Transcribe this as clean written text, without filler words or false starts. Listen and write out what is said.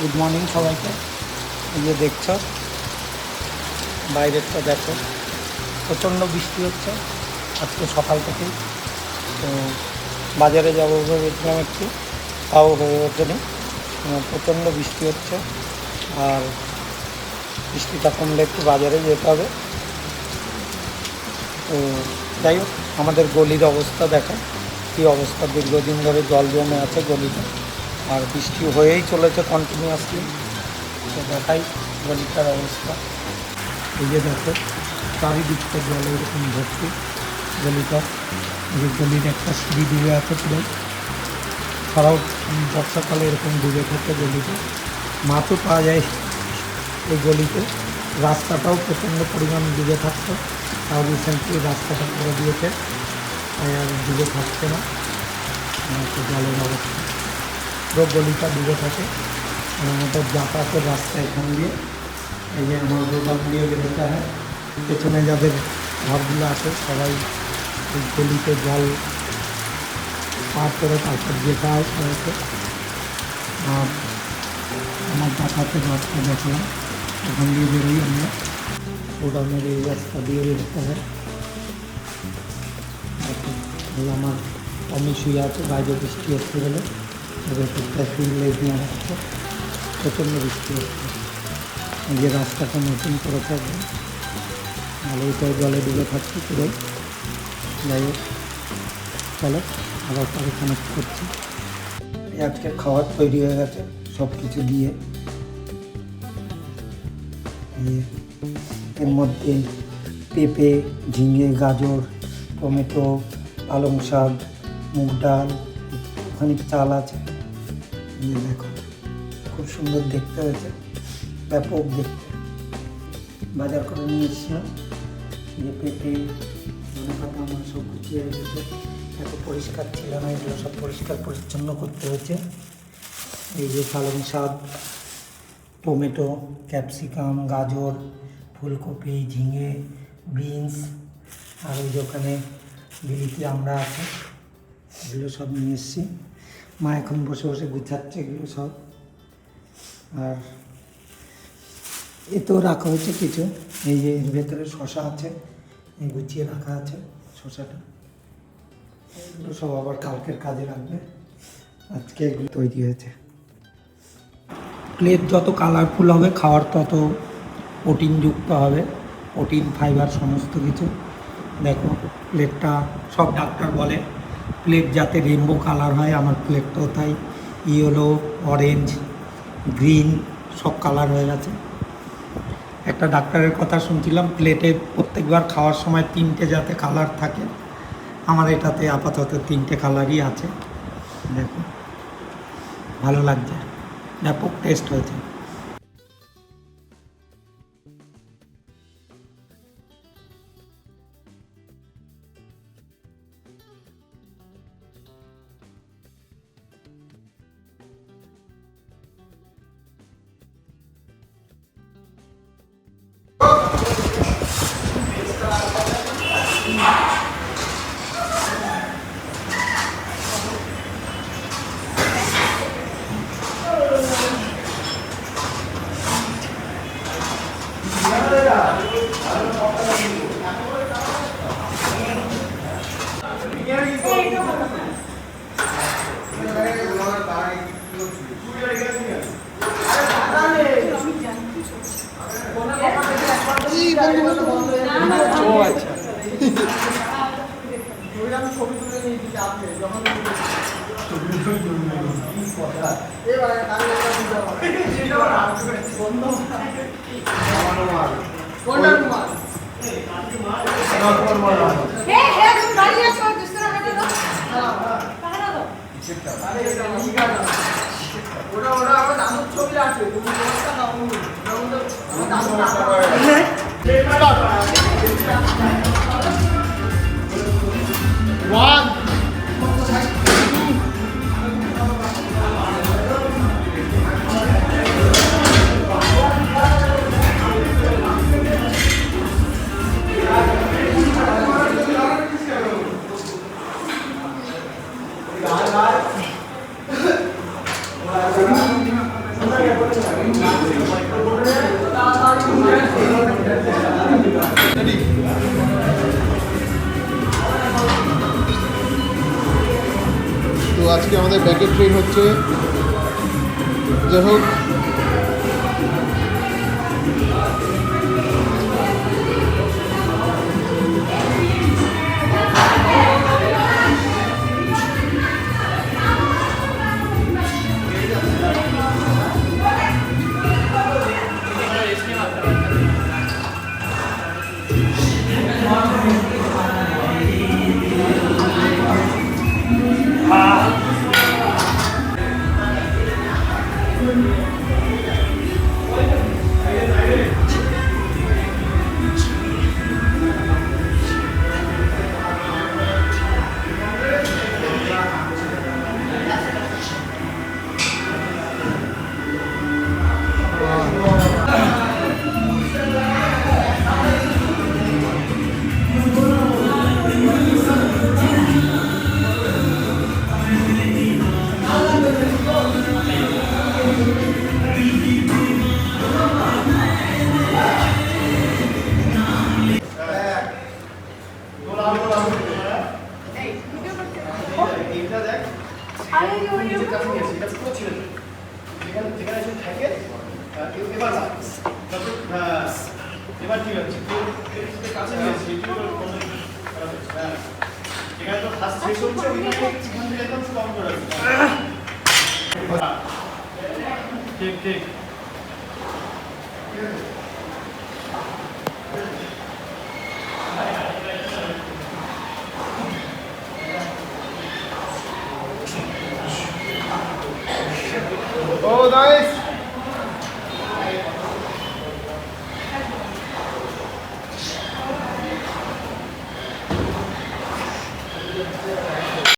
Good morning সবাইকে। এই যে দেখছো বাইরেরটা দেখো, প্রচণ্ড বৃষ্টি হচ্ছে আজকে সকাল থেকেই। তো বাজারে যাবো ভেবেছিলাম একটু, তাও হয়ে ওঠেনি, প্রচণ্ড বৃষ্টি হচ্ছে। আর বৃষ্টিটা কমলে একটু বাজারে যেতে হবে। তো যাই হোক, আমাদের গলির অবস্থা দেখো কী অবস্থা, দীর্ঘদিন ধরে জল জমে আছে গলিতে, আর বৃষ্টি হয়েই চলেছে কন্টিনিউয়াসলি। তো দেখাই গলিটার অবস্থা। এই যে দেখো চারিদিকটা জলে এরকম ভর্তি গলিটা, যে গলির একটা সিঁড়ি ডুবে আছে পুরো। ছাড়াও বর্ষাকালে এরকম ডুবে থাকে গলিতে, মাছও পাওয়া যায় এই গলিতে। রাস্তাটাও প্রচণ্ড পরিমাণ ডুবে থাকতো, তাও রিসেন্টলি রাস্তাটা করে দিয়েছে, তাই আর ডুবে থাকছে না। জলের অবস্থা পুরো গলিটা ডুবে থাকে। আর আমাদের যাতায়াতের রাস্তা এখান দিয়ে, এই যে আমার দোকান দিয়ে বেরোতে হয়। পেছনে যাদের ঘরগুলো আছে সবাই এই গলিতে জল পার করে তারপর যেতে হয় সবাইকে। আর আমার যাতায়াতের রাস্তা দেখলাম, ওখান দিয়ে বেরোই আমরা, গোডাউনের এই রাস্তা দিয়ে বেরোতে হয়। আমার আমি শুয়ে আছে বাইরে, বৃষ্টি হচ্ছে বলে ভেতরটা লেজ নিয়ে রাখছে, প্রচণ্ড বৃষ্টি হচ্ছে। এই যে রাস্তাটা নতুন করেছে একদম, ভালোইটাও জলে ডুবে থাকছি পুরোই। যাই হোক, চলো আবার পরে কানেক্ট করছি। আজকে খাবার তৈরি হয়ে গেছে সব কিছু দিয়ে। এর মধ্যে পেঁপে, ঝিঙে, গাজর, টমেটো, পালং শাক, মুগ ডাল, খানিক চাল আছে। দেখো খুব সুন্দর দেখতে হয়েছে, ব্যাপক দেখতে। বাজার করে নিয়ে এসেছিলাম, যে পেঁপে, ধনে পাতা আমার সব গুছিয়ে রেখেছে। এত পরিষ্কার ছিল না, এগুলো সব পরিষ্কার পরিচ্ছন্ন করতে হয়েছে। এই যে পালং শাক, টমেটো, ক্যাপসিকাম, গাজর, ফুলকপি, ঝিঙে, বিনস, আর ওই যে ওখানে বিলিতি আমরা আছে, এগুলো সব নিয়ে এসেছি। মা এখন বসে বসে গুছাচ্ছে এগুলো সব। আর এতেও রাখা হয়েছে কিছু, এই যে এর ভেতরে শশা আছে, গুছিয়ে রাখা আছে শশাটা। এগুলো সব আবার কালকের কাজে লাগবে, আজকে এগুলো তৈরি হয়েছে। প্লেট যত কালারফুল হবে খাওয়ার তত প্রোটিনযুক্ত হবে, প্রোটিন ফাইবার সমস্ত কিছু। দেখো প্লেটটা, সব ডাক্তার বলে প্লেট যাতে রেনবো কালার হয়, আমার প্লেটটাও তাই, ইয়েলো, অরেঞ্জ, গ্রিন সব কালার হয়ে গেছে। একটা ডাক্তারের কথা শুনছিলাম, প্লেটে প্রত্যেকবার খাওয়ার সময় 3টে যাতে কালার থাকে, আমার এটাতে আপাতত 3টে কালারই আছে। দেখো ভালো লাগছে, ব্যাপক টেস্ট হয়েছে। তো আজকে আমাদের ব্যাকের ট্রেন হচ্ছে, যাই হোক এবার ঠিক আছে কাছে নিয়েছি এখানে তো ফার্স্ট শেষ হচ্ছে এখান থেকে একদম কম করে ঠিক ঠিক Oh, nice!